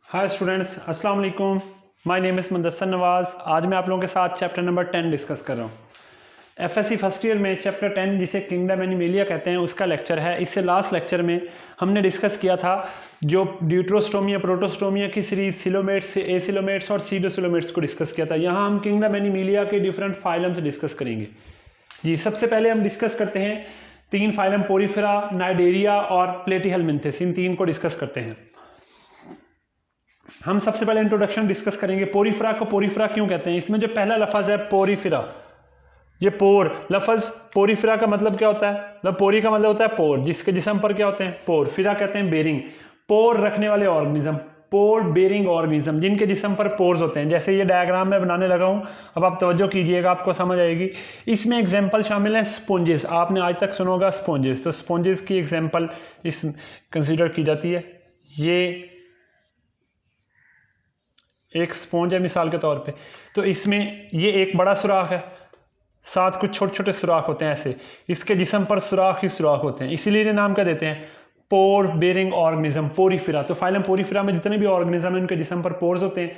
Hi students, अस्सलाम वालेकुम। My name is Mudassar नवाज़। आज मैं आप लोगों के साथ चैप्टर नंबर 10 डिस्कस कर रहा हूँ। एफएससी फर्स्ट ईयर में चैप्टर 10 जिसे किंगडम एनिमेलिया कहते हैं उसका लेक्चर है। इससे लास्ट लेक्चर में हमने डिस्कस किया था जो ड्यूट्रोस्टोमिया प्रोटोस्टोमिया की सीरीज सिलोमेट्स, एसिलोमेट्स और सीडोसिलोमेट्स को डिस्कस किया था। यहाँ हम किंगडम एनिमेलिया के डिफरेंट फाइलम्स डिस्कस करेंगे। जी, सबसे पहले हम डिस्कस करते हैं 3 फाइलम, पोरीफेरा, नाइडेरिया और प्लेटीहेलमिन्थेस। इन 3 को डिस्कस करते हैं। हम सबसे पहले इंट्रोडक्शन डिस्कस करेंगे। पोरीफेरा को पोरीफेरा क्यों कहते हैं? इसमें जो पहला लफज है पोरीफेरा, ये पोर लफज, पोरीफेरा का मतलब क्या होता है? मतलब पोरी का मतलब होता है पोर, जिसके जिस्म पर क्या होते हैं? पोर। फिरा कहते हैं बेरिंग, पोर रखने वाले ऑर्गेनिज्म, पोर बेरिंग ऑर्गेनिज्म जिनके जिस्म पर पोर्स होते हैं। जैसे ये डायग्राम मैं बनाने लगा हूँ, अब आप तवज्जो कीजिएगा, आपको समझ आएगी। इसमें एग्जाम्पल शामिल है स्पॉन्जेस। आपने आज तक सुना होगा स्पॉन्जेस, तो स्पॉन्जेस की एग्जाम्पल इस कंसिडर की जाती है। ये एक स्पॉन्ज है मिसाल के तौर पे, तो इसमें ये एक बड़ा सुराख है, साथ कुछ छोटे छोटे सुराख होते हैं ऐसे, इसके जिस्म पर सुराख ही सुराख होते हैं, इसीलिए ये नाम क्या देते हैं? पोर बेरिंग ऑर्गेनिज्म, पोरीफेरा। तो फाइलम पोरीफेरा में जितने भी ऑर्गेनिज्म हैं उनके जिस्म पर पोर्स होते हैं।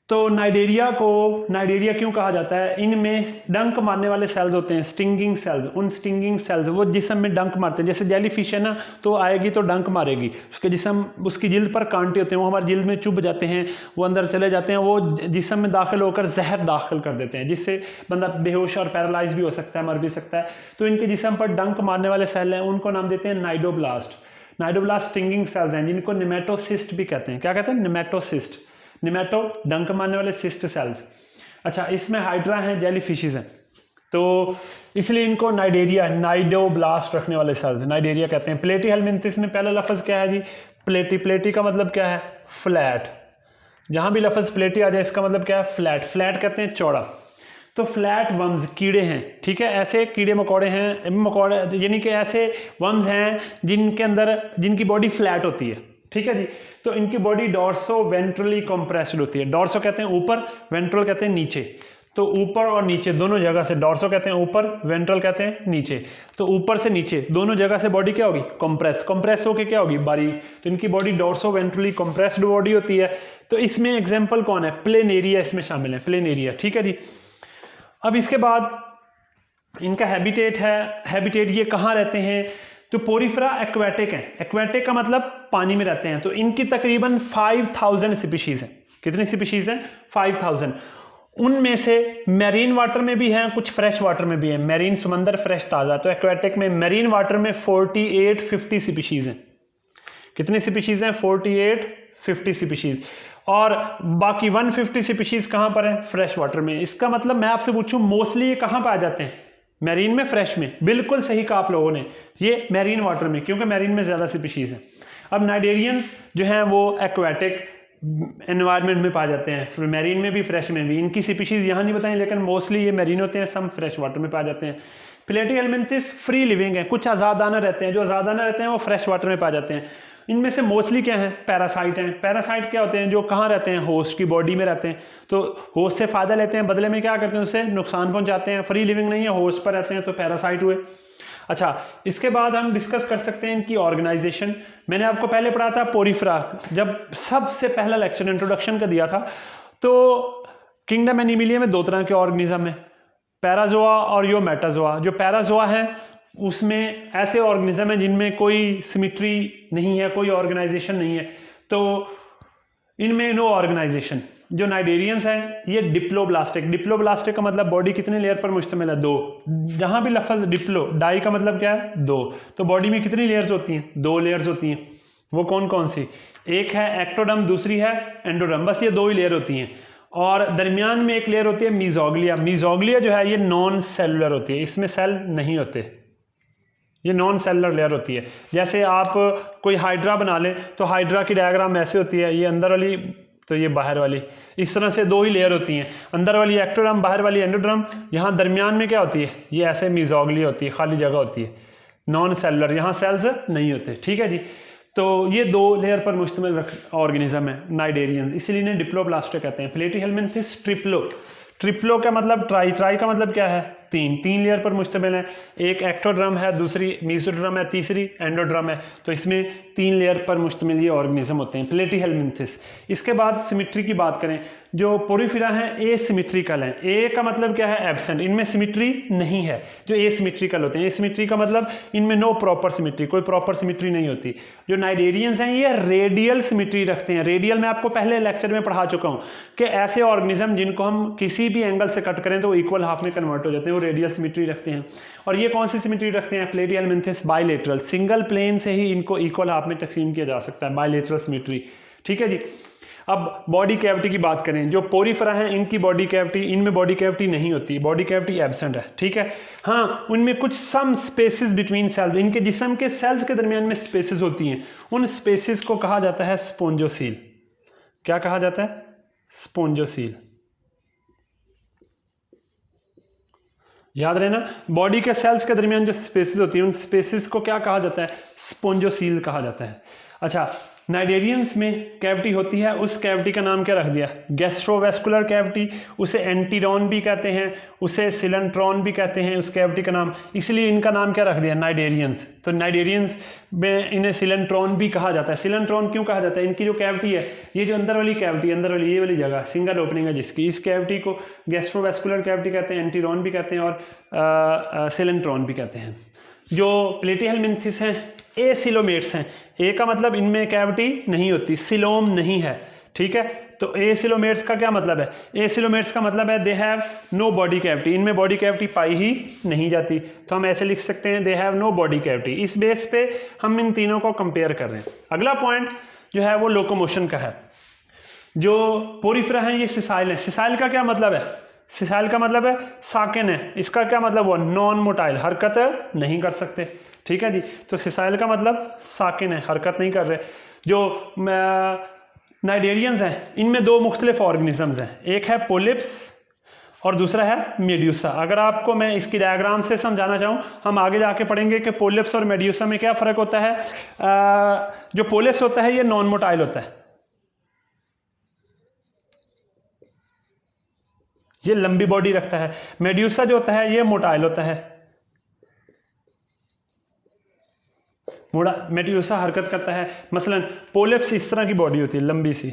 तो नाइडेरिया को नाइडेरिया क्यों कहा जाता है? इनमें डंक मारने वाले सेल्स होते हैं, स्टिंगिंग सेल्स। उन स्टिंगिंग सेल्स वो जिस्म में डंक मारते हैं। जैसे जेली फिश है ना, तो आएगी तो डंक मारेगी, उसके जिस्म, उसकी जिल्द पर कांटे होते हैं, वो हमारी जिल्द में चुभ जाते हैं, वो अंदर चले जाते हैं, वो जिस्म में दाखिल होकर जहर दाखिल कर देते हैं, जिससे बंदा बेहोश और पैरालाइज भी हो सकता है, मर भी सकता है। तो इनके जिस्म पर डंक मारने वाले सेल हैं, उनको नाम देते हैं नाइडोब्लास्ट। नाइडोब्लास्ट स्टिंगिंग सेल्स हैं, जिनको निमेटोसिस्ट भी कहते हैं। क्या कहते हैं? निमेटोसिस्ट। निमेटो डंक मारने वाले सिस्ट सेल्स। अच्छा, इसमें हाइड्रा हैं, जेली फिशेज हैं, तो इसलिए इनको नाइडेरिया, नाइडोब्लास्ट रखने वाले सेल्स नाइडेरिया कहते हैं। प्लेटीहेलमिन्थेस में पहला लफ्ज क्या है जी? प्लेटी। प्लेटी का मतलब क्या है? फ्लैट। जहां भी लफ्ज प्लेटी आ जाए इसका मतलब क्या है? फ्लैट। फ्लैट कहते हैं चौड़ा। तो फ्लैट वर्म्स कीड़े हैं, ठीक है, ऐसे कीड़े मकोड़े हैं, मकोड़े यानी कि ऐसे वर्म्स हैं जिनके अंदर, जिनकी बॉडी फ्लैट होती है, ठीक है जी। तो इनकी बॉडी डॉर्सो वेंट्रली कंप्रेस्ड होती है। डॉर्सो कहते हैं ऊपर, वेंट्रल कहते हैं नीचे। तो ऊपर और नीचे दोनों जगह से, डॉर्सो कहते हैं ऊपर, वेंट्रल कहते हैं नीचे। तो ऊपर से नीचे दोनों जगह से बॉडी क्या होगी? कंप्रेस। कंप्रेस होकर क्या होगी? बारीक। तो इनकी body dorso ventrally compressed body होती है। तो इसमें एग्जाम्पल कौन है? प्लेनेरिया इसमें शामिल है, प्लेनेरिया, ठीक है जी। अब इसके बाद इनका हैबिटेट है। हैबिटेट ये कहाँ रहते हैं? तो पोरीफेरा एक्वेटिक है। एक्वेटिक का मतलब पानी में रहते हैं। तो इनकी तकरीबन 5000 स्पीशीज हैं। कितनी स्पीशीज हैं? 5000। उनमें से मैरीन वाटर में भी हैं, कुछ फ्रेश वाटर में भी हैं। मैरीन समंदर, फ्रेश ताज़ा। तो एक्वेटिक में, मैरीन वाटर में 48-50 स्पीशीज हैं। कितनी स्पीशीज हैं? 48-50 स्पीशीज। और बाकी 150 स्पीशीज कहाँ पर हैं? फ्रेश वाटर में। इसका मतलब मैं आपसे पूछूं मोस्टली ये कहाँ पाए जाते हैं? मैरीन में, फ्रेश में। बिल्कुल सही कहा आप लोगों ने, ये मैरीन वाटर में, क्योंकि मैरीन में ज़्यादा स्पीशीज हैं। अब नाइडेरियंस जो हैं वो एक्वेटिक एनवायरनमेंट में पाए जाते हैं, मैरीन में भी, फ्रेश में भी। इनकी स्पीशीज यहाँ नहीं बताएं, लेकिन मोस्टली ये मैरीन होते हैं, सम फ्रेश वाटर में पाए जाते हैं। प्लेटीहेलमिन्थेस फ्री लिविंग है, कुछ आज़ादाना रहते हैं। जो आज़ादाना रहते हैं वो फ्रेश वाटर में पाए जाते हैं। इनमें से मोस्टली क्या है? पैरासाइट हैं। पैरासाइट क्या होते हैं? जो कहाँ रहते हैं? होस्ट की बॉडी में रहते हैं। तो होस्ट से फ़ायदा लेते हैं, बदले में क्या करते हैं? उससे नुकसान पहुँचाते हैं। फ्री लिविंग नहीं है, होस्ट पर रहते हैं, तो पैरासाइट हुए। अच्छा, इसके बाद हम डिस्कस कर सकते हैं इनकी ऑर्गेनाइजेशन। मैंने आपको पहले पढ़ा था पोरीफेरा, जब सबसे पहला लेक्चर इंट्रोडक्शन का दिया था, तो किंगडम एनिमेलिया में 2 तरह के ऑर्गेनिज्म हैं, पैराजोआ और यो मेटाजोआ। जो पैराजोआ है उसमें ऐसे ऑर्गेनिज्म हैं जिनमें कोई सिमिट्री नहीं है, कोई ऑर्गेनाइजेशन नहीं है, तो इनमें नो ऑर्गेनाइजेशन। जो नाइडेरियंस हैं ये डिप्लोब्लास्टिक। डिप्लोब्लास्टिक का मतलब बॉडी कितने लेयर पर मुश्तमिल है? 2। जहां भी लफ्ज डिप्लो, डाई का मतलब क्या है? 2। तो बॉडी में कितनी लेयर्स होती हैं? 2 लेयर्स होती हैं। वो कौन कौन सी? एक है एक्टोडर्म, दूसरी है एंडोडर्म। बस ये 2 ही लेयर होती हैं। और दरमियान में एक लेयर होती है मीजोग्लिया। मीजोग्लिया जो है ये नॉन सेलुलर होती है, इसमें सेल नहीं होते, ये नॉन सेलुलर लेयर होती है। जैसे आप कोई हाइड्रा बना लें तो हाइड्रा की डायग्राम ऐसे होती है, ये अंदर वाली, तो ये बाहर वाली। इस तरह से 2 ही लेयर होती हैं, अंदर वाली एक्टोडर्म, बाहर वाली एंडोडर्म। यहाँ दरमियान में क्या होती है? ये ऐसे मीजोग्लिया होती है, खाली जगह होती है, नॉन सेलुलर, यहाँ सेल्स नहीं होते, ठीक है जी। तो ये 2 लेयर पर मुश्तमिल ऑर्गेनिज्म है नाइडेरियंस, इसीलिए इन्हें डिप्लोब्लास्टिक कहते हैं। प्लेटीहेलमिन्थेस ट्रिप्लो। ट्रिप्लो का मतलब ट्राई, ट्राई का मतलब क्या है, तीन लेयर पर मुश्तमिल है। एक एक्टोड्रम है, दूसरी मेसोड्रम है, तीसरी एंडोड्रम है। तो इसमें 3 लेयर पर मुश्तमिल ये ऑर्गेनिज्म होते हैं, प्लेटीहेलमिंथेस। इसके बाद सिमेट्री की बात करें, जो पोरीफेरा हैं एसिमेट्रिकल हैं। ए का मतलब क्या है, एब्सेंट, इनमें सिमेट्री नहीं है। जो एसिमेट्रिकल होते हैं, एसिमेट्री का मतलब इनमें नो प्रॉपर सिमेट्री, कोई प्रॉपर सिमेट्री नहीं होती। जो नाइडेरियंस हैं ये रेडियल सिमेट्री रखते हैं। रेडियल मैं आपको पहले लेक्चर में पढ़ा चुका हूँ कि ऐसे ऑर्गेनिज्म जिनको हम किसी भी एंगल से कट करें तो वो इक्वल हाफ में कन्वर्ट हो जाते हैं, वो रेडियल सिमेट्री रखते हैं। और ये कौन सी सिमेट्री रखते हैं, प्लेटीहेलमिंथेस बाइलेटरल, सिंगल प्लेन से ही इनको इक्वल हाफ में तकसीम किया जा सकता है, बाइलेटरल सिमेट्री। ठीक है जी। अब बॉडी कैविटी की बात करें, जो पोरीफेरा हैं इनकी बॉडी कैविटी, इनमें बॉडी कैविटी नहीं होती, बॉडी कैविटी एब्सेंट है। ठीक है, हाँ उनमें कुछ सम स्पेसेस बिटवीन सेल्स, इनके जिस्म के सेल्स के दरमियान में स्पेसेस होती हैं, उन स्पेसेस को कहा जाता है स्पोंजोसील। क्या कहा जाता है, स्पोंजोसील। याद रहे ना, बॉडी के सेल्स के दरमियान जो स्पेसेस होती हैं उन स्पेसेस को क्या कहा जाता है, स्पोंजोसील कहा जाता है। अच्छा, नाइडेरियंस में कैविटी होती है, उस कैविटी का नाम क्या रख दिया, गैस्ट्रोवेस्कुलर कैविटी। उसे एंटीरॉन भी कहते हैं, उसे सिलेंट्रॉन भी कहते हैं उस कैविटी का नाम, इसलिए इनका नाम क्या रख दिया, नाइडेरियंस। तो नाइडेरियंस में इन्हें सिलेंट्रॉन भी कहा जाता है। सिलेंट्रॉन क्यों कहा जाता है, इनकी जो कैविटी है, ये जो अंदर वाली कैविटी, अंदर वाली ये वाली जगह सिंगल ओपनिंग है जिसकी, इस कैविटी को गैस्ट्रोवेस्कुलर कैविटी कहते हैं, एंटीरॉन भी कहते हैं और सिलेंट्रॉन भी कहते हैं। जो प्लेटीहेलमिंथेस हैं एसिलोमेट्स हैं। ए का मतलब इनमें कैविटी नहीं होती, सिलोम नहीं है। ठीक है, तो एसिलोमेट्स का क्या मतलब है, एसिलोमेट्स का मतलब है they have no body cavity, इनमें बॉडी कैविटी पाई ही नहीं जाती। तो हम ऐसे लिख सकते हैं they have no body cavity. इस बेस पे हम इन तीनों को कंपेयर कर रहे हैं। अगला पॉइंट जो है वो लोकोमोशन का है। जो पोरीफेरा हैं ये सिसाइल है। सिसाइल का क्या मतलब है, सिसाइल का मतलब है साकिन है। इसका क्या मतलब हुआ, नॉन मोटाइल, हरकत नहीं कर सकते। ठीक है जी, तो सिसाइल का मतलब साकिन है, हरकत नहीं कर रहे। जो नाइडेरियंस हैं इनमें 2 मुख्तलिफ ऑर्गेनिजम्स हैं, एक है पोलिप्स और दूसरा है मेड्यूसा। अगर आपको मैं इसकी डायग्राम से समझाना चाहूँ, हम आगे जाके पढ़ेंगे कि पोलिप्स और मेड्यूसा में क्या फ़र्क होता है। जो पोलिप्स होता है ये नॉन मोटाइल होता है, ये लंबी बॉडी रखता है। मेड्यूसा जो होता है ये मोटाइल होता है, मेड्यूसा हरकत करता है। मसलन पोलिप्स इस तरह की बॉडी होती है लंबी सी,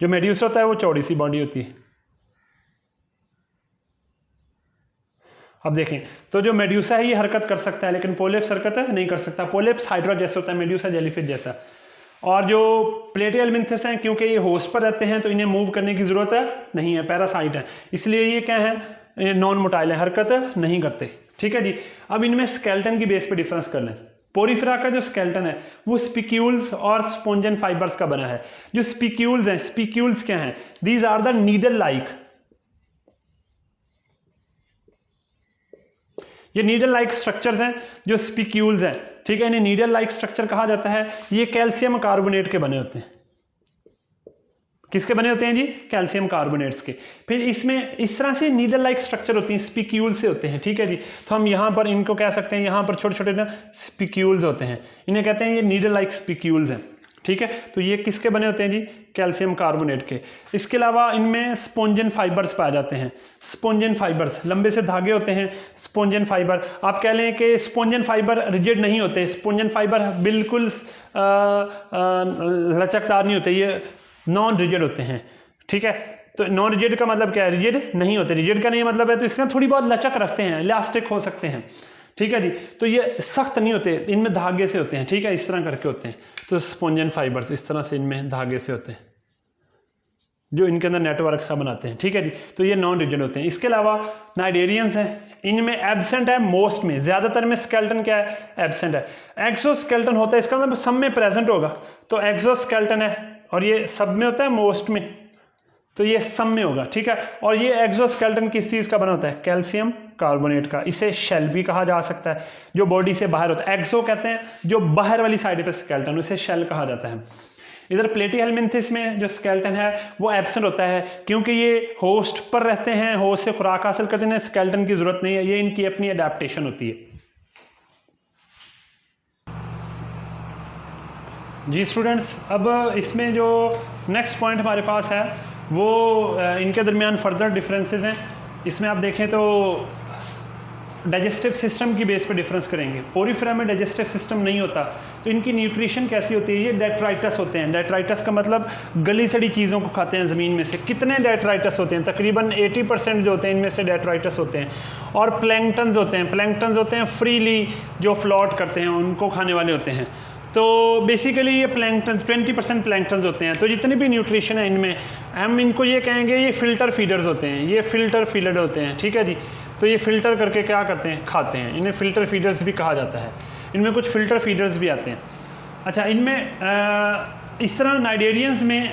जो मेड्यूसा होता है वो चौड़ी सी बॉडी होती है। अब देखें, तो जो मेड्यूसा है ये हरकत कर सकता है लेकिन पोलिप्स हरकत नहीं कर सकता। पोलिप्स हाइड्रा जैसा होता है, मेड्यूसा जेलीफिश जैसा। और जो प्लेटीहेलमिंथेस हैं क्योंकि ये होस्ट पर रहते हैं तो इन्हें मूव करने की ज़रूरत नहीं है, पैरासाइट है, इसलिए ये क्या है, नॉन मोटाइल है, हरकत नहीं करते। ठीक है जी। अब इनमें स्केलेटन की बेस पे डिफरेंस कर लें। पोरीफेरा का जो स्केलेटन है वो स्पिक्यूल्स और स्पोंजन फाइबर्स का बना है। जो स्पिक्यूल्स हैं, स्पिक्यूल्स क्या हैं, these are the needle like, ये नीडल लाइक स्ट्रक्चर्स हैं जो स्पिक्यूल्स हैं। ठीक है, इन्हें नीडल लाइक स्ट्रक्चर कहा जाता है। ये कैल्शियम कार्बोनेट के बने होते हैं। किसके बने होते हैं जी, कैल्शियम कार्बोनेट्स के। फिर इसमें इस तरह से नीडल लाइक स्ट्रक्चर होती हैं, स्पिक्यूल से होते हैं। ठीक है जी, तो हम यहाँ पर इनको कह सकते हैं, यहाँ पर छोटे छोटे ना स्पिक्यूल्स होते हैं, इन्हें कहते हैं ये नीडल लाइक स्पिक्यूल्स हैं। ठीक है, तो ये किसके बने होते हैं जी, कैल्शियम कार्बोनेट के। इसके अलावा इनमें स्पोंजन फाइबर्स पाए जाते हैं। स्पोंजन फाइबर्स लंबे से धागे होते हैं, स्पोंजन फाइबर। आप कह लें कि स्पोंजन फाइबर रिजिड नहीं होते, स्पोंजन फाइबर बिल्कुल लचकदार नहीं होते, ये नॉन रिजिड होते हैं। ठीक है, तो नॉन रिजिड का मतलब क्या है, रिजिड नहीं होते। रिजिड का नहीं मतलब है तो इसका थोड़ी बहुत लचक रखते हैं, इलास्टिक हो सकते हैं। ठीक है जी, तो ये सख्त नहीं होते, इनमें धागे से होते हैं। ठीक है, इस तरह करके होते हैं। तो स्पोंजन फाइबर्स इस तरह से इनमें धागे से होते हैं जो इनके अंदर नेटवर्क सा बनाते हैं। ठीक है जी, तो ये नॉन रिजिड होते हैं। इसके अलावा नाइडेरियंस हैं, इनमें एब्सेंट है मोस्ट में, ज़्यादातर में स्केलेटन क्या है, एब्सेंट है। एक्सोस्केलेटन होता है, इसका मतलब सब में प्रेजेंट होगा, तो एक्सोस्केलेटन है। और ये सब में होता है, मोस्ट में, तो ये सब में होगा। ठीक है, और ये एक्सोस्केलेटन किस चीज़ का बना होता है, कैल्शियम कार्बोनेट का। इसे शेल भी कहा जा सकता है, जो बॉडी से बाहर होता है। एक्सो कहते हैं जो बाहर वाली साइड पे स्केलेटन, उसे शेल कहा जाता है। इधर प्लेटीहेलमिंथेस में जो स्केलेटन है वो एब्सेंट होता है क्योंकि ये होस्ट पर रहते हैं, होस्ट से खुराक हासिल करते हैं, स्केलेटन की जरूरत नहीं है, ये इनकी अपनी अडेप्टेशन होती है। जी स्टूडेंट्स, अब इसमें जो नेक्स्ट पॉइंट हमारे पास है वो इनके दरमियान फर्दर डिफरेंसेस हैं। इसमें आप देखें तो डाइजेस्टिव सिस्टम की बेस पर डिफरेंस करेंगे। पोरीफेरा में डाइजेस्टिव सिस्टम नहीं होता, तो इनकी न्यूट्रिशन कैसी होती है? ये डेट्राइटस होते हैं। डेट्राइटस का मतलब गली सड़ी चीज़ों को खाते हैं ज़मीन में से। कितने डेट्राइटस होते हैं? तकरीबन 80% जो होते हैं इनमें से डेट्राइटस होते हैं। और प्लैंक्टन्स होते हैं। प्लैंक्टन्स होते हैं फ्रीली जो फ्लोट करते हैं, उनको खाने वाले होते हैं। तो बेसिकली ये प्लैंक्टन 20% प्लैंक्टन्स होते हैं। तो जितनी भी न्यूट्रिशन है इनमें, हम इनको ये कहेंगे ये फ़िल्टर फीडर्स होते हैं। ये फ़िल्टर फीडर होते हैं, ठीक है जी। तो ये फ़िल्टर करके क्या करते हैं? खाते हैं। इन्हें फ़िल्टर फीडर्स भी कहा जाता है। इनमें कुछ फ़िल्टर फीडर्स भी आते हैं। अच्छा, इनमें इस तरह नाइडेरियंस में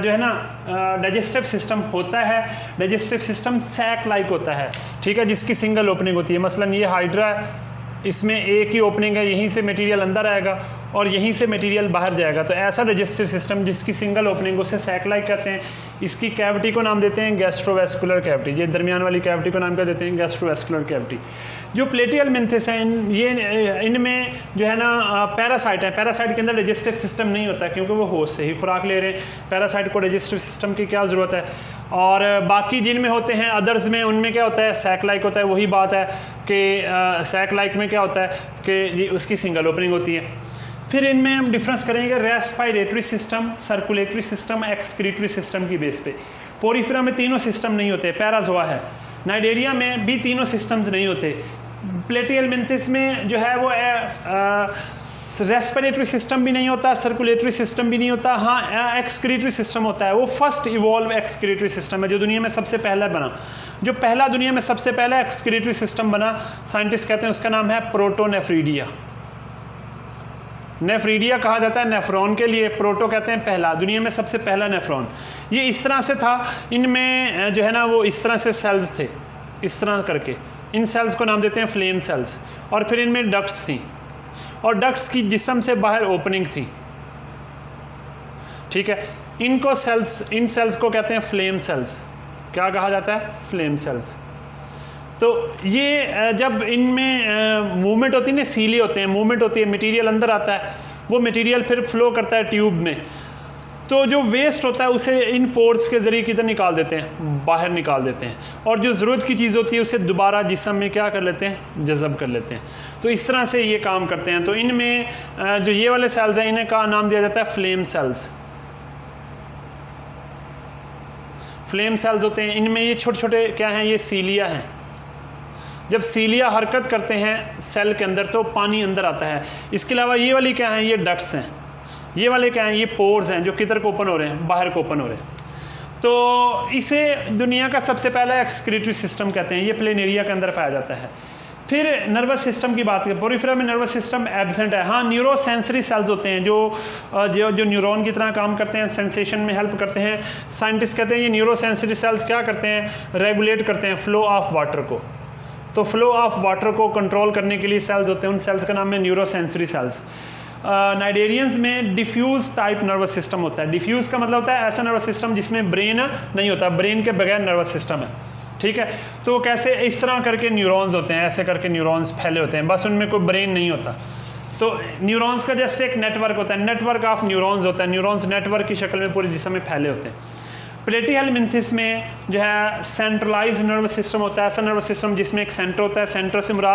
जो है ना डाइजेस्टिव सिस्टम होता है। डाइजेस्टिव सिस्टम सैक लाइक होता है, ठीक है, जिसकी सिंगल ओपनिंग होती है। मसलन ये हाइड्रा है, इसमें एक ही ओपनिंग है, यहीं से मटेरियल अंदर आएगा और यहीं से मटेरियल बाहर जाएगा। तो ऐसा डाइजेस्टिव सिस्टम जिसकी सिंगल ओपनिंग, उसे सैक लाइक कहते हैं। इसकी कैविटी को नाम देते हैं गैस्ट्रोवेस्कुलर कैविटी। ये दरमियान वाली कैविटी को नाम क्या देते हैं? Gastrovascular cavity. जो प्लेटियल मिंथिस हैं, इनमें जो है ना पैरासाइट है। पैरासाइट के अंदर डाइजेस्टिव सिस्टम नहीं होता क्योंकि वो होस्ट से ही खुराक ले रहे हैं। पैरासाइट को डाइजेस्टिव सिस्टम की क्या ज़रूरत है? और बाकी जिनमें होते हैं अदर्स में, उनमें क्या होता है? सैक लाइक होता है। वही बात है कि सैक लाइक में क्या होता है कि उसकी सिंगल ओपनिंग होती है। फिर इनमें हम डिफरेंस करेंगे respiratory system, circulatory system, excretory system की बेस पे। पोरीफेरा में तीनों सिस्टम नहीं होते, पैराजोआ है। नाइडेरिया में भी तीनों सिस्टम्स नहीं होते। प्लेटियल मिंथिस में जो है वो रेस्पिरेटरी सिस्टम भी नहीं होता, सर्कुलेटरी सिस्टम भी नहीं होता। हाँ, एक्सक्रीटरी सिस्टम होता है। वो फर्स्ट इवॉल्व एक्सक्रीटरी सिस्टम है जो दुनिया में सबसे पहला बना। जो पहला दुनिया में सबसे पहला एक्सक्रीटरी सिस्टम बना, साइंटिस्ट कहते हैं उसका नाम है प्रोटोनेफ्रीडिया। नेफ्रीडिया कहा जाता है नेफ्रॉन के लिए। प्रोटो कहते हैं पहला, दुनिया में सबसे पहला नेफ्रॉन। ये इस तरह से था। इनमें जो है ना वो इस तरह से सेल्स थे, इस तरह करके। इन सेल्स को नाम देते हैं फ्लेम सेल्स। और फिर इनमें डक्ट्स थी और डक्ट्स की जिस्म से बाहर ओपनिंग थी, ठीक है। इन सेल्स को कहते हैं फ्लेम सेल्स। क्या कहा जाता है? Flame cells. तो ये जब इनमें मूवमेंट होती है ना, सीले होते हैं, मूवमेंट होती है, मटेरियल अंदर आता है, वो मटेरियल फिर फ्लो करता है ट्यूब में। तो जो वेस्ट होता है उसे इन पोर्ट्स के ज़रिए किधर निकाल देते हैं? बाहर निकाल देते हैं। और जो ज़रूरत की चीज़ होती है उसे दोबारा जिस्म में क्या कर लेते हैं? जज़ब कर लेते हैं। तो इस तरह से ये काम करते हैं। तो इनमें जो ये वाले सेल्स हैं, इन्हें का नाम दिया जाता है फ्लेम सेल्स। फ्लेम सेल्स होते हैं। इनमें ये छोटे छोटे क्या हैं? ये सीलिया हैं। जब सीलिया हरकत करते हैं सेल के अंदर तो पानी अंदर आता है। इसके अलावा ये वाली क्या हैं? ये डक्ट्स हैं। ये वाले क्या हैं? ये पोर्स हैं जो किधर को ओपन हो रहे हैं? बाहर को ओपन हो रहे हैं। तो इसे दुनिया का सबसे पहला एक्सक्रीटरी सिस्टम कहते हैं। ये प्लेनेरिया के अंदर पाया जाता है। फिर नर्वस सिस्टम की बात करें, पोरीफेरा में नर्वस सिस्टम एब्सेंट है। हाँ, न्यूरोसेंसरी सेल्स होते हैं जो न्यूरॉन की तरह काम करते हैं, सेंसेशन में हेल्प करते हैं। साइंटिस्ट कहते हैं ये न्यूरोसेंसरी सेल्स क्या करते हैं? रेगुलेट करते हैं फ्लो ऑफ वाटर को। तो फ्लो ऑफ वाटर को कंट्रोल करने के लिए सेल्स होते हैं। उन सेल्स का नाम है न्यूरोसेंसरी सेल्स। नाइडेरियंस में डिफ्यूज टाइप नर्वस सिस्टम होता है। डिफ्यूज का मतलब होता है ऐसा नर्वस सिस्टम जिसमें ब्रेन नहीं होता, ब्रेन के बगैर नर्वस सिस्टम है, ठीक है। तो कैसे? इस तरह करके न्यूरॉन्स होते हैं, ऐसे करके न्यूरॉन्स फैले होते हैं, बस उनमें कोई ब्रेन नहीं होता। तो न्यूरॉन्स का जस्ट एक नेटवर्क होता है, नेटवर्क ऑफ न्यूरॉन्स होता है। न्यूरॉन्स नेटवर्क की शक्ल में पूरे जिस्म में फैले होते हैं। प्लेटियल मिंथिस में जो है सेंट्रलाइज नर्वस सिस्टम होता है। ऐसा नर्वस सिस्टम जिसमें एक सेंटर होता है। सेंटर से मुराद